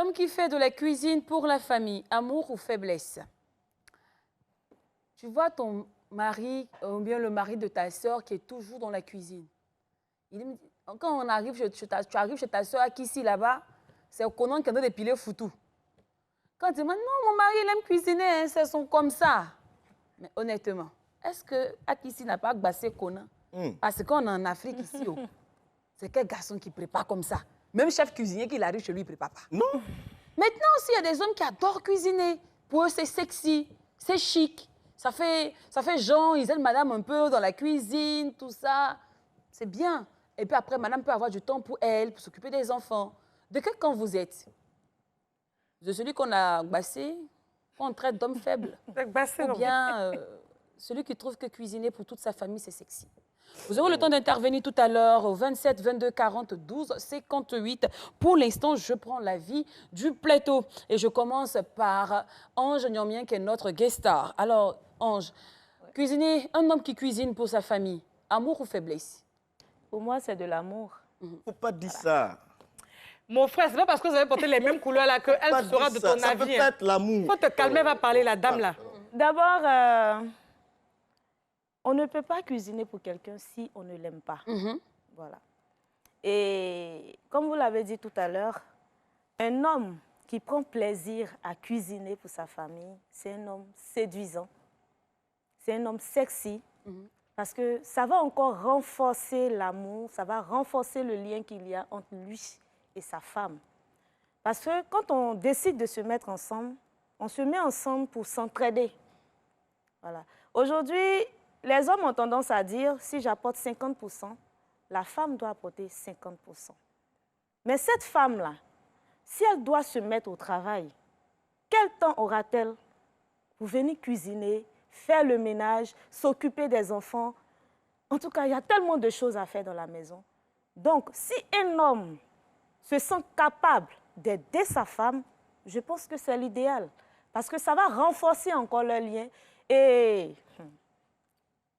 L'homme qui fait de la cuisine pour la famille, amour ou faiblesse? Tu vois ton mari, ou bien le mari de ta sœur qui est toujours dans la cuisine. Quand on arrive tu arrives chez ta sœur, qui ici, là-bas, c'est au Conan qui a donné des pilets foutus. Quand tu dis, non, mon mari, il aime cuisiner, hein, c'est son comme ça. Mais honnêtement, est-ce que Akissi n'a pas agbassé Conan? Parce qu'on est en Afrique ici, oh. C'est quel garçon qui prépare comme ça? Même chef cuisinier qui arrive chez lui, il ne prépare pas. Non. Maintenant aussi, il y a des hommes qui adorent cuisiner. Pour eux, c'est sexy, c'est chic. Ça fait genre, ils aident madame un peu dans la cuisine, tout ça. C'est bien. Et puis après, madame peut avoir du temps pour elle, pour s'occuper des enfants. De quel camp vous êtes? De celui qu'on a bassé, qu'on traite d'homme faible? Ou bien celui qui trouve que cuisiner pour toute sa famille, c'est sexy? Vous aurez le temps d'intervenir tout à l'heure au 27 22 40 12 58. Pour l'instant, je prends l'avis du plateau. Et je commence par Ange Nyomien, qui est notre guest star. Alors, Ange, cuisiner, un homme qui cuisine pour sa famille, amour ou faiblesse? Pour moi, c'est de l'amour. Faut pas dire ça. Mon frère, c'est pas parce que vous avez porté les mêmes couleurs là qu'elle sera de ton avis. Ça peut pas être l'amour. Faut te calmer, va parler la dame là. D'abord, on ne peut pas cuisiner pour quelqu'un si on ne l'aime pas. Voilà. Et comme vous l'avez dit tout à l'heure, un homme qui prend plaisir à cuisiner pour sa famille, c'est un homme séduisant. C'est un homme sexy. Parce que ça va encore renforcer l'amour, ça va renforcer le lien qu'il y a entre lui et sa femme. Parce que quand on décide de se mettre ensemble, on se met ensemble pour s'entraider. Voilà. Aujourd'hui, les hommes ont tendance à dire, si j'apporte 50%, la femme doit apporter 50%. Mais cette femme-là, si elle doit se mettre au travail, quel temps aura-t-elle pour venir cuisiner, faire le ménage, s'occuper des enfants? En tout cas, il y a tellement de choses à faire dans la maison. Donc, si un homme se sent capable d'aider sa femme, je pense que c'est l'idéal. Parce que ça va renforcer encore le lien. Et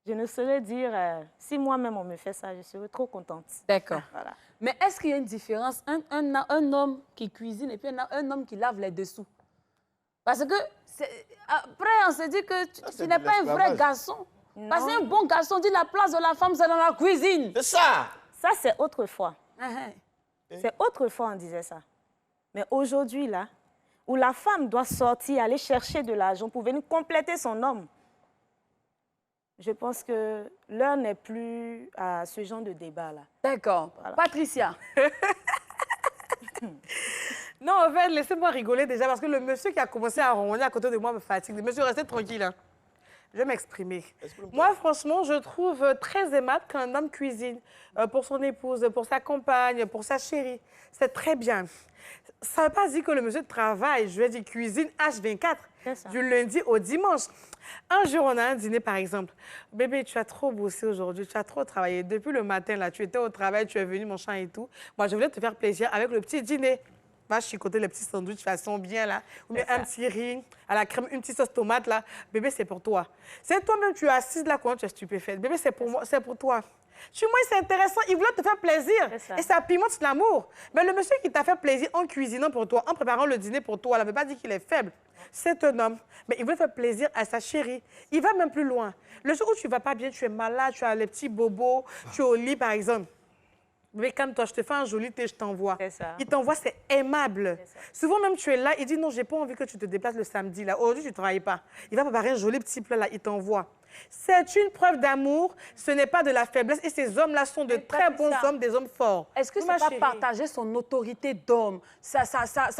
je ne saurais dire, si moi-même on me fait ça, je serais trop contente. D'accord. Voilà. Mais est-ce qu'il y a une différence, un homme qui cuisine et puis un homme qui lave les dessous? Parce que, après, on se dit que tu n'es pas un vrai garçon. Non. Parce qu'un bon garçon dit la place de la femme, c'est dans la cuisine. C'est ça. Ça, c'est autrefois. C'est autrefois, on disait ça. Mais aujourd'hui, là, où la femme doit sortir, aller chercher de l'argent pour venir compléter son homme, je pense que l'heure n'est plus à ce genre de débat-là. D'accord. Voilà. Patricia. Non, en fait, laissez-moi rigoler déjà parce que le monsieur qui a commencé à ronronner à côté de moi me fatigue. Monsieur, restez tranquille. Hein. Je vais m'exprimer. Moi, franchement, je trouve très aimable qu'un homme cuisine pour son épouse, pour sa compagne, pour sa chérie. C'est très bien. Ça ne veut pas dire que le monsieur travaille, je vais dire cuisine H24, du lundi au dimanche. Un jour, on a un dîner, par exemple. Bébé, tu as trop bossé aujourd'hui, tu as trop travaillé. Depuis le matin, là, tu étais au travail, tu es venu, mon chat et tout. Moi, je voulais te faire plaisir avec le petit dîner. Va chicoter les petits sandwichs façon bien, là. Ou bien un petit riz à la crème, une petite sauce tomate, là. Bébé, c'est pour toi. C'est toi-même, tu es assise là, quand tu es stupéfaite. Bébé, c'est pour moi, c'est pour toi. Tu vois, c'est intéressant. Il voulait te faire plaisir. Et ça pimente l'amour. Mais le monsieur qui t'a fait plaisir en cuisinant pour toi, en préparant le dîner pour toi, ça ne veut pas dire qu'il est faible. C'est un homme. Mais il veut faire plaisir à sa chérie. Il va même plus loin. Le jour où tu ne vas pas bien, tu es malade, tu as les petits bobos, tu es au lit, par exemple. Mais calme-toi, je te fais un joli thé, je t'envoie. Il t'envoie, c'est aimable. Souvent, même, tu es là, il dit non, j'ai pas envie que tu te déplaces le samedi. Là. Aujourd'hui, tu ne travailles pas. Il va préparer un joli petit plat, là, il t'envoie. C'est une preuve d'amour, ce n'est pas de la faiblesse. Et ces hommes-là sont de très bons hommes, des hommes forts. Est-ce que c'est pas partager son autorité d'homme, sa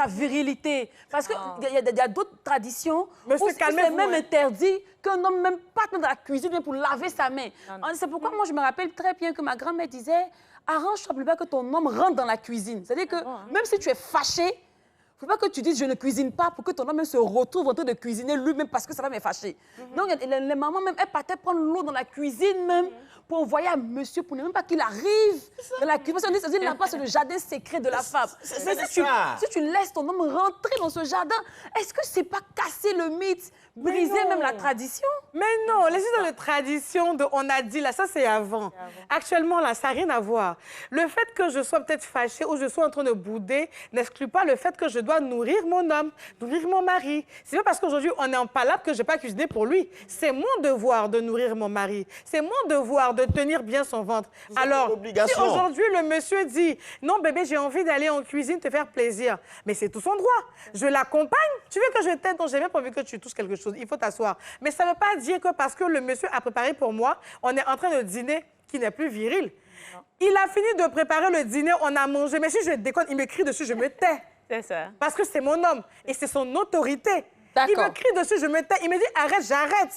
virilité? Parce qu'il y a d'autres traditions où c'est même interdit qu'un homme même pas dans la cuisine pour laver sa main. C'est pourquoi moi, je me rappelle très bien que ma grand-mère disait arrange-toi plus pas que ton homme rentre dans la cuisine. C'est-à-dire que même si tu es fâché, il ne faut pas que tu dises je ne cuisine pas pour que ton homme se retrouve en train de cuisiner lui-même parce que ça va me fâcher. Donc, les mamans même, elles partaient prendre l'eau dans la cuisine même pour envoyer à monsieur pour ne même pas qu'il arrive dans la cuisine. Parce qu'on dit là-bas, c'est le jardin secret de la femme. Mais si tu laisses ton homme rentrer dans ce jardin, est-ce que c'est pas casser le mythe, briser même la tradition? Mais non, les histoires de tradition, on a dit là, ça c'est avant. Actuellement là, ça n'a rien à voir. Le fait que je sois peut-être fâchée ou je sois en train de bouder n'exclut pas le fait que je dois dois nourrir mon homme, nourrir mon mari. C'est pas parce qu'aujourd'hui, on est en palabre que je n'ai pas cuisiné pour lui. C'est mon devoir de nourrir mon mari. C'est mon devoir de tenir bien son ventre. Alors, si aujourd'hui, le monsieur dit, non, bébé, j'ai envie d'aller en cuisine te faire plaisir, mais c'est tout son droit. Je l'accompagne. Tu veux que je t'aide? Donc, j'ai bien pas envie que tu touches quelque chose. Il faut t'asseoir. Mais ça ne veut pas dire que parce que le monsieur a préparé pour moi, on est en train de dîner qui n'est plus viril. Il a fini de préparer le dîner, on a mangé. Mais si je déconne, il me crie dessus, je me tais. C'est ça. Parce que c'est mon homme et c'est son autorité. Il me crie dessus, je me tais. Il me dit, arrête, j'arrête.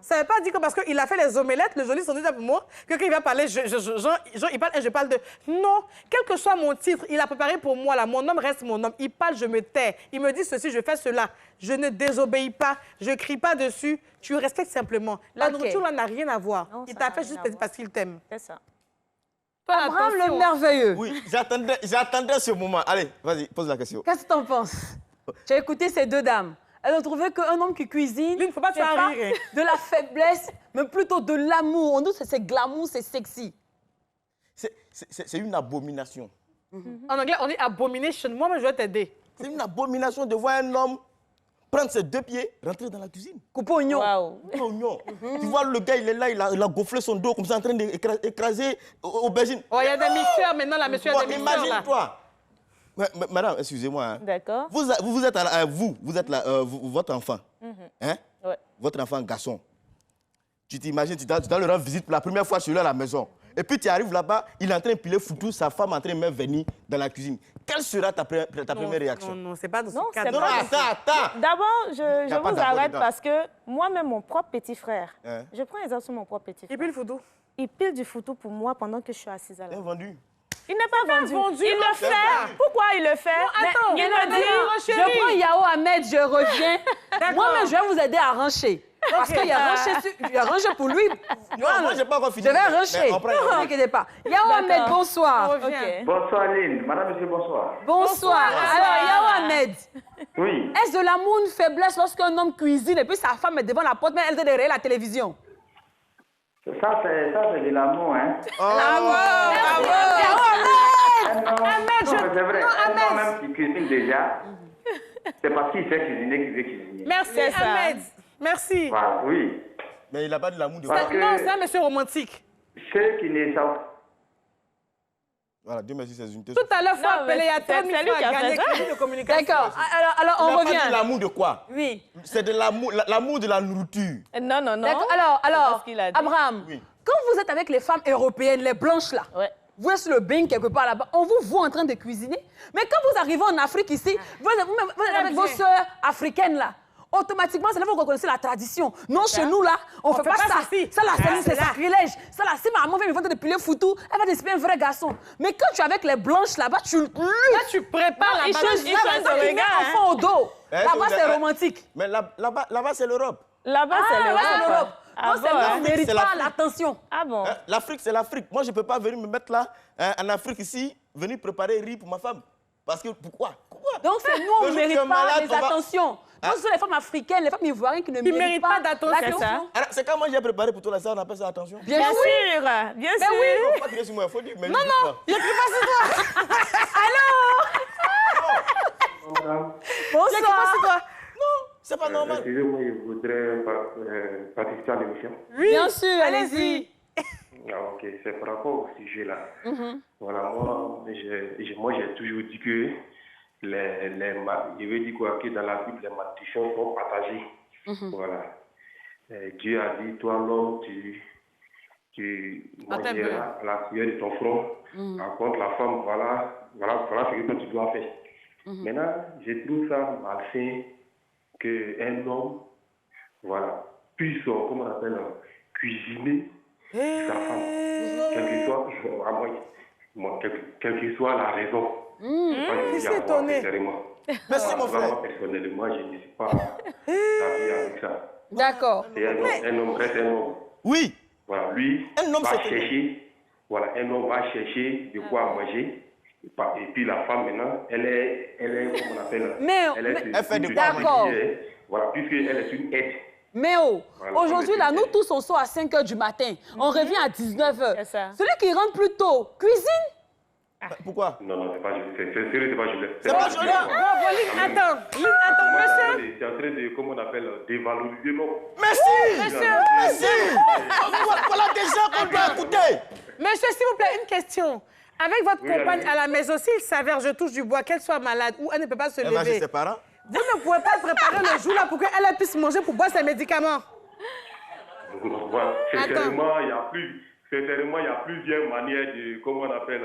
Ça ne veut pas dire que parce qu'il a fait les omelettes, le joli sandwich pour moi, que quand il va parler, il parle et je parle de... Non, quel que soit mon titre, il a préparé pour moi, là. Mon homme reste mon homme. Il parle, je me tais. Il me dit ceci, je fais cela. Je ne désobéis pas, je ne crie pas dessus. Tu respectes simplement. La nourriture, là, n'a rien à voir. Non, il t'a fait juste parce qu'il t'aime. C'est ça. Abraham le merveilleux. Oui, j'attendais ce moment. Allez, vas-y, pose la question. Qu'est-ce que tu en penses? J'ai écouté ces deux dames. Elles ont trouvé qu'un homme qui cuisine, il ne faut pas te faire rire. De la faiblesse, mais plutôt de l'amour. On dit que c'est glamour, c'est sexy. C'est une abomination. En anglais, on dit abomination. Moi, je vais t'aider. C'est une abomination de voir un homme prendre ses deux pieds, rentrer dans la cuisine. Couper oignon. Wow. Couper oignon. Tu vois, le gars, il est là, il a gonflé son dos comme ça, en train d'écraser aubergine. Oh, il y a des mixeurs maintenant, là, monsieur, il y a des mixeurs. Imagine-toi. Madame, excusez-moi. Hein. D'accord. Vous êtes là, votre enfant. Hein? Ouais. Votre enfant garçon. Tu t'imagines, tu dois le rendre visite pour la première fois chez lui à la maison. Et puis tu arrives là-bas, il est en train de piler foutu, sa femme est en train de mettre vernis dans la cuisine. Quelle sera ta première réaction? Non, c'est pas dans ce cadre. Non, attends. D'abord, je vous arrête parce que moi-même, mon propre petit frère, Hein? je prends exemple sur mon propre petit frère. Il pile le foutou. Il pile du foutou pour moi pendant que je suis assise à la Il est vendu. Il n'est pas vendu. Il le fait. Pas. Pourquoi il le fait? Attends, il me dit, je prends Yao Ahmed, je reviens. Moi-même, je vais vous aider à rancher. Parce qu'il a rangé pour lui. Non, moi, je n'ai pas encore fini. Je vais rancher. Ne vous inquiétez pas. Yao Ahmed, bonsoir. Okay. Bonsoir, Lynn. Madame, monsieur, bonsoir. Bonsoir. Alors, Yao Ahmed. Oui. Est-ce de l'amour une faiblesse lorsqu'un homme cuisine et puis sa femme est devant la porte, mais elle est derrière la télévision? Ça, c'est de l'amour, hein. C'est vrai. Un homme même qui cuisine déjà, c'est parce qu'il sait cuisiner qu'il veut cuisiner. Merci, Ahmed. Merci. Voilà, oui. Mais il n'a pas de l'amour de Parce femme. que Non, c'est un monsieur romantique. ceux qui ne savent Voilà, Dieu merci, c'est une Tout à l'heure, il faut appeler, il y a c'est 30 000 lui fois qui à a gagner fait ça. crédit de communication. D'accord. Alors, on Il n'a pas revient. dit l'amour de quoi? Oui. C'est de l'amour de la nourriture. Non, non, non. D'accord. C'est Alors, ce qu'il a dit. Abraham, Oui. quand vous êtes avec les femmes européennes, les blanches là, Ouais. vous êtes sur le bain quelque part là-bas, on vous voit en train de cuisiner. Mais quand vous arrivez en Afrique ici, vous êtes avec vos sœurs africaines là. Automatiquement, c'est là que vous reconnaissez la tradition. Non, chez nous, là, on ne fait pas ça. ceci. Ça, là, c'est sacrilège. Ça, là, si ma maman vient me faire de piler foutu, elle va décider un vrai garçon. Mais quand tu es avec les blanches là-bas, tu luttes. Là, tu prépares la il banane. change de regard. Enfant au dos. Là-bas, c'est romantique. Mais là-bas, c'est l'Europe. Là-bas, c'est Là-bas, c'est l'Europe. l'Europe. Ah Non, bon, c'est hein? on ne mérite C'est pas l'Afrique. l'attention. Ah bon? Hein, l'Afrique, c'est l'Afrique. Moi, je ne peux pas venir me mettre là, hein, en Afrique ici, venir préparer riz pour ma femme. Parce que, pourquoi? Donc, c'est nous, on Le ne jour que mérite tu es pas malade, les on va- attentions. Hein? Donc, ce sont les femmes africaines, les femmes ivoiriennes qui ne méritent pas d'attention. C'est ça. Alors, c'est quand moi j'ai préparé pour toi là, ça, on appelle ça attention. Bien Bien sûr. sûr, bien sûr. Il faut pas tirer sur moi, il faut dire. Mais non, Il y a plus pas sur toi. Bonsoir. c'est pas normal. excusez-moi, je voudrais participer à l'émission. Oui. Bien sûr, allez-y. Ah, ok, c'est par rapport au sujet là. Voilà, moi, j'ai toujours dit que je veux dire quoi, que dans la Bible, les malédictions sont partagées. Voilà. Dieu a dit, toi l'homme, tu mangeras la cuillère de ton front. Par contre, la femme, voilà ce que tu dois faire. Maintenant, je trouve ça malsain qu'un homme, voilà, puisse, comment on appelle, cuisiner sa femme. Quelle que soit la raison. Je suis étonné. Merci, mon frère. Personnellement, je ne suis pas d'accord avec ça. D'accord. Et un homme reste un homme. Oui. Voilà, lui Un homme, va c'est- chercher, voilà, un homme va chercher de quoi manger. Et puis la femme maintenant, elle est comment on appelle, elle fait de quoi D'accord. Voilà, puisqu'elle est une aide. Mais oh, Voilà, aujourd'hui, là, nous tous, on sort à 5 h du matin. On revient à 19 h. C'est ça. Celui qui rentre plus tôt, cuisine. Pourquoi? Non, c'est pas Julien. C'est sérieux, c'est pas Julien. C'est pas Julien. Lynn, attends, monsieur. C'est en train de, comment on appelle, dévaloriser l'homme. Merci. Voilà des gens qu'on doit écouter. Monsieur, s'il vous plaît, une question. Avec votre compagne à la maison, s'il s'avère, je touche du bois, qu'elle soit malade ou elle ne peut pas se Elle va chez lever, ses parents. vous ne pouvez pas préparer le jour-là pour qu'elle puisse manger pour boire ses médicaments. Voilà. Sincèrement, il y a plusieurs manières de, comment on appelle,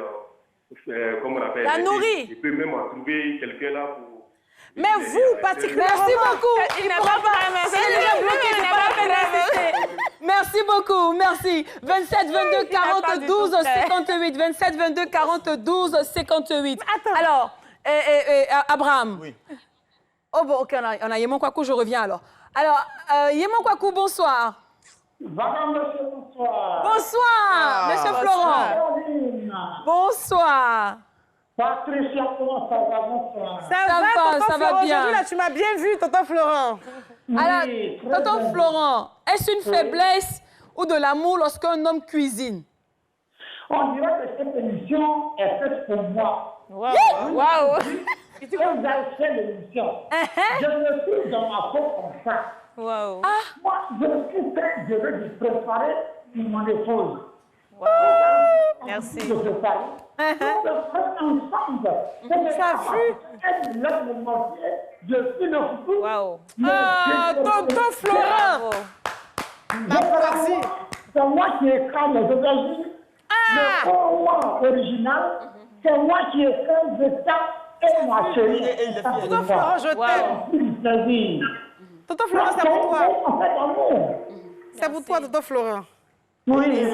La nourrir. Il peut même en trouver quelqu'un là pour... Mais vous, particulièrement... Merci beaucoup. Il n'a pas Merci beaucoup, merci. 27 22 40 12 58. 27 22 40 12 58. Attends. Alors, Abraham. Oui. Oh bon, ok, on a Yémon Kwaku, je reviens alors. Alors, Yémon Kwaku, bonsoir. Madame, monsieur, bonsoir. Bonsoir, monsieur Florent. Caroline. Bonsoir. Patricia, comment ça va? Bonsoir. Ça va va bien. Aujourd'hui, là, tu m'as bien vu, tonton Florent. Alors, Oui, très tonton bien. Florent, est-ce une faiblesse ou de l'amour lorsqu'un homme cuisine? On dirait que cette émission est faite pour moi. Waouh. Quand vous avez fait l'émission, je me trouve dans ma peau comme ça. Waouh. Moi, je suis très heureux de préparer mon épouse. Merci. De préparer. On le fait ensemble. Ça vu? Elle lève le mortier, je suis le fou. Waouh. Tonton Florent. C'est moi qui écris les aubergines. Le format original, c'est moi qui écris le tas et ma chérie. Tonton Florent, je t'aime. Tonton Florent, c'est pour toi. En fait, amour. C'est pour toi, tonton Florent. Oui, il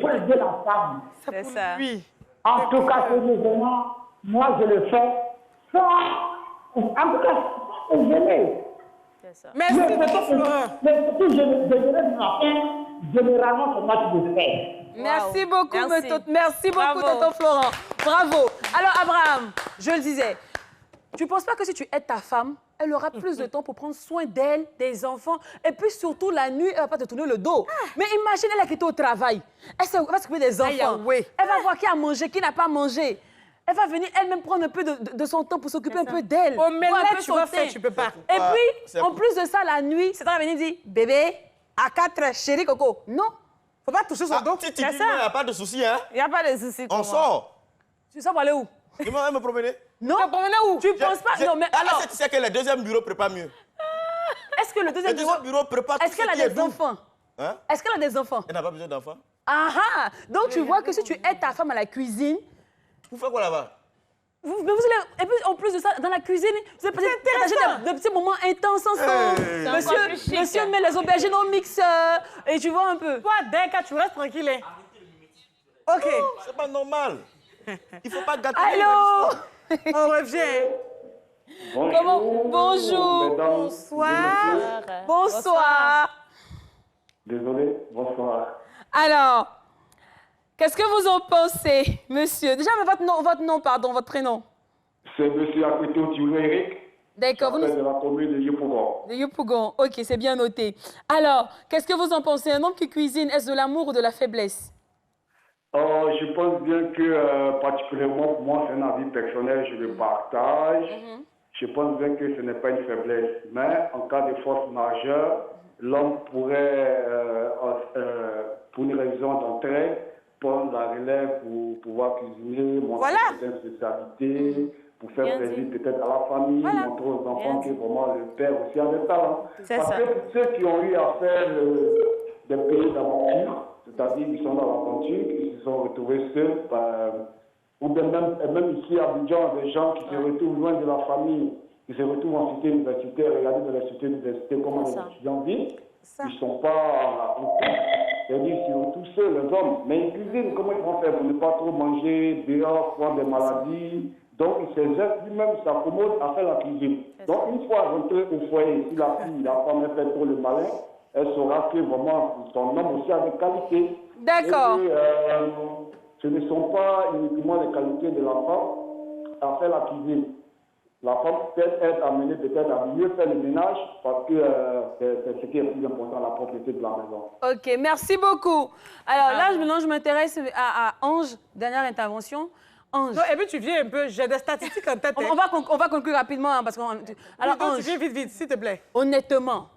faut aider la femme. C'est ça. Oui. En tout cas, sérieusement, moi je le fais sans. En tout cas, sans gêner. C'est ça. Merci, tonton Florent. Mais surtout, je le déjeuner du matin, généralement, c'est moi qui le fais. Merci beaucoup, Merci. Bravo. tonton Florent. Bravo. Alors, Abraham, je le disais, tu ne penses pas que si tu aides ta femme, elle aura plus de temps pour prendre soin d'elle, des enfants, et puis surtout la nuit, elle ne va pas te tourner le dos. Mais imagine, elle a quitté au travail. Elle va s'occuper des enfants. oui. Elle va voir qui a mangé, qui n'a pas mangé. Elle va venir elle-même prendre un peu de son temps pour s'occuper un peu d'elle. Oh, mais voir un là, peu tu son vas teint. faire, tu peux pas. Et puis, c'est en pour- plus de ça, la nuit, c'est va venir dire, bébé, à 4 chérie Coco. Non. Faut pas toucher son dos. Si tu dis, il n'y a pas de souci, hein. Il n'y a pas de souci. On sort. Tu sais pour aller où? Je vais me promener. Non. Tu penses pas? Non, mais alors, Tu sais que le deuxième bureau prépare mieux. est-ce que le Le deuxième deuxième bureau prépare tout est-ce ce qu'elle qui a est des doux. enfants? Hein? Est-ce qu'elle a des enfants? Elle n'a pas besoin d'enfants. Ah ah! Donc tu vois que si tu aides ta femme à la cuisine, Vous faites quoi là-bas? mais vous allez, et puis en plus de ça, dans la cuisine, vous allez peut-être partager de petits moments intenses ensemble. Hey. C'est encore plus chic. Monsieur met les aubergines au mixeur et tu vois un peu. Toi, dès que tu restes tranquille. Hein. OK. C'est pas normal. Il faut pas gâter. Allô? On revient. Comment? Bonjour. Mesdames, Bonsoir. Bonsoir. Désolé, bonsoir. Alors, qu'est-ce que vous en pensez, monsieur? Déjà, mais votre nom, pardon, votre prénom. C'est M. Akuto Thioulou Eric, D'accord, vous nous... de la commune de Yopougon. De Yopougon, ok, c'est bien noté. Alors, qu'est-ce que vous en pensez? Un homme qui cuisine, est-ce de l'amour ou de la faiblesse? Je pense bien que, particulièrement pour moi, c'est un avis personnel, je le partage. Je pense bien que ce n'est pas une faiblesse. Mais en cas de force majeure, l'homme pourrait, pour une raison d'entraide, prendre la relève pour pouvoir cuisiner, montrer certaines spécialités, pour faire plaisir peut-être à la famille, montrer aux enfants que vraiment le père aussi a des talents. Parce que pour ceux qui ont eu à faire des pays d'aventure, c'est-à-dire qu'ils sont dans l'aventure, ils se sont retrouvés seuls, ou bien même ici à Abidjan, des gens qui se retrouvent loin de la famille, qui se retrouvent en cité universitaire, regardez dans la cité universitaire comment les étudiants vivent, ils ne sont pas en couple, c'est-à-dire qu'ils sont tous seuls, les hommes, mais ils cuisinent, comment ils vont faire pour ne pas trop manger dehors, prendre des maladies, donc il s'exerce lui-même, s'accommode à faire la cuisine. Donc une fois rentré au foyer, si la fille, la femme elle fait trop le malin, elle saura que vraiment son homme aussi a des qualités. D'accord. Et ce ne sont pas uniquement les qualités de la femme à faire la cuisine. la femme peut être amenée peut-être à mieux faire le ménage parce que c'est ce qui est le plus important, la propriété de la maison. Ok, merci beaucoup. Alors là, maintenant, je m'intéresse à Ange, dernière intervention. Ange. Non, et puis tu viens un peu, j'ai des statistiques en tête. On va conclure rapidement parce qu'on... Alors, Alors, Ange, tu viens vite, s'il te plaît. honnêtement,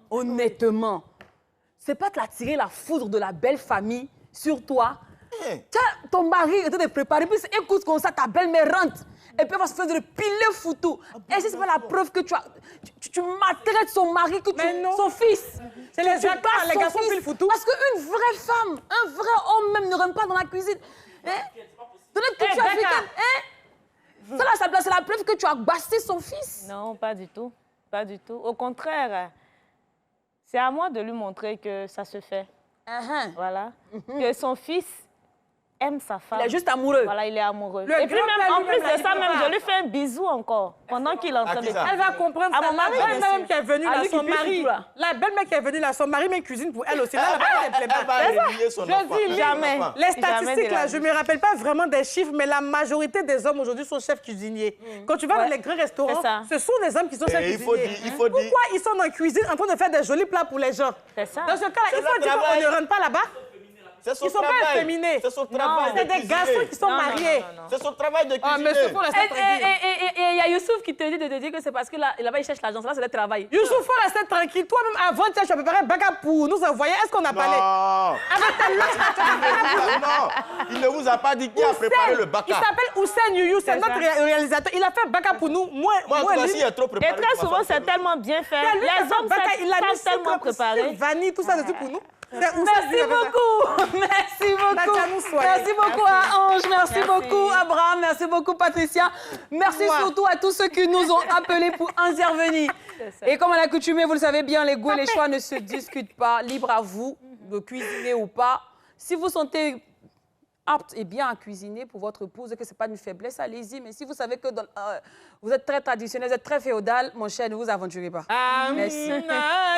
c'est pas de la tirer la foudre de la belle famille sur toi. Tiens, ton mari est en train de préparer, puis écoute comme ça, ta belle-mère rentre. Et puis elle va se faire de piler foutu. Et si c'est pas la preuve que tu maltraites son mari, que son fils. C'est les garçons pilent foutu. Parce qu'une vraie femme, un vrai homme même ne rentre pas dans la cuisine. Hein? De notre culture africaine, hein? Ça, c'est la preuve que tu as bassé son fils. Non, pas du tout. Pas du tout. Au contraire, c'est à moi de lui montrer que ça se fait. Voilà. Que son fils aime sa femme. Il est juste amoureux. Voilà, il est amoureux. Le Et puis même, en plus de ça, lui, même, je lui fais un bisou encore pendant qu'il est en train de... Elle va comprendre À ça. mon mari, La belle-mère qui est venue là, lui qui son pile mari. tout, là. La belle-mère qui est venue là, son mari met cuisine pour elle aussi. Là, la belle-mère Elle va réveiller son enfant. Je dis, Jamais. les Jamais statistiques, de la là, vie. je ne me rappelle pas vraiment des chiffres, mais la majorité des hommes aujourd'hui sont chefs cuisiniers. Quand tu vas dans les grands restaurants, C'est ça. ce sont des hommes qui sont chefs il faut cuisiniers. dire, il faut dire. Pourquoi ils sont dans la cuisine en train de faire des jolis plats pour les gens? C'est ça. Dans ce cas-là, C'est il faut leur dire qu'on travail. ne rentre pas là-bas. C'est son Ils ne sont pas travail. efféminés. C'est son travail. C'est de des cuisiner. garçons qui sont mariés. C'est son travail de Ah, cuisiner. monsieur, faut rester tranquille. Et il y a Youssouf qui te dit de te dire que c'est parce que là-bas, il cherche l'argent. Là, c'est le travail. Youssouf, faut rester tranquille. Toi-même, avant, tu as préparé un baga pour nous envoyer. Est-ce qu'on a parlé? Non. Avec ta lunch, tu as préparé Non, il ne vous a pas dit qui a préparé le Il baka. s'appelle Hussein Youyou, c'est notre réalisateur. Il a fait Baka pour nous. Moi, en tout cas, Lily. s'il est trop Et préparé. très souvent, c'est tellement bien fait. C'est lui qui a Les fait hommes Baka, il a mis savent tellement préparer. vanille, tout ça dessus pour nous. C'est Hussein qui Merci a fait ça. beaucoup. Merci beaucoup. Tatiana Soye. Merci beaucoup à Ange. Merci Merci. beaucoup Abraham. Merci beaucoup Patricia. Merci Moi. surtout à tous ceux qui nous ont appelés pour intervenir. ça. Et comme à l'accoutumée, vous le savez bien, les goûts et les choix ne se discutent pas. Libre à vous de cuisiner ou pas. Si vous sentez apte et bien à cuisiner pour votre épouse et que ce n'est pas une faiblesse, allez-y. Mais si vous savez que vous êtes très traditionnel, vous êtes très féodal, mon cher, ne vous aventurez pas. Merci.